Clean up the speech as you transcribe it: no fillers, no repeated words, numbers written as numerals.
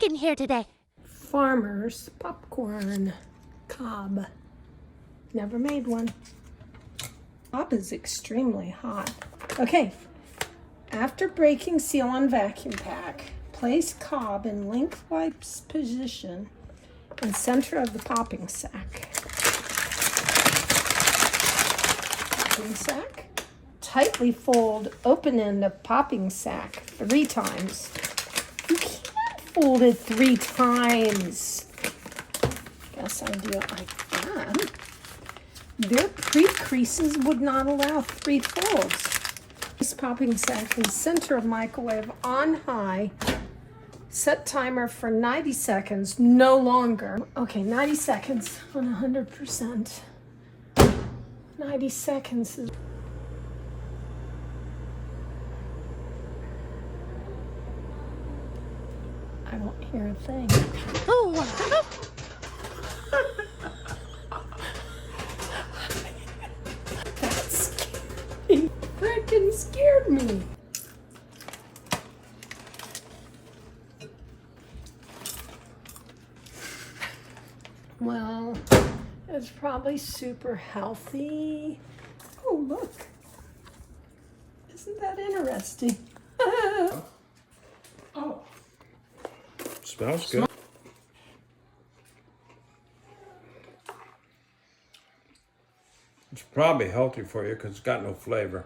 chicken here today. Farmer's popcorn. Cobb. Never made one. Cobb is extremely hot. Okay. After breaking seal on vacuum pack, place Cobb in lengthwise position in center of the popping sack. Popping sack. Tightly fold open end of popping sack 3 times. You can't fold it 3 times. Guess I do it like that. Their pre-creases would not allow 3 folds. This popping sack in center of microwave on high. Set timer for 90 seconds, no longer. Okay, 90 seconds on 100%. 90 seconds is... I won't hear a thing. Oh, Frickin' scared me. Well, it's probably super healthy. Oh, look. Isn't that interesting? Oh. Smells good. It's probably healthy for you because it's got no flavor.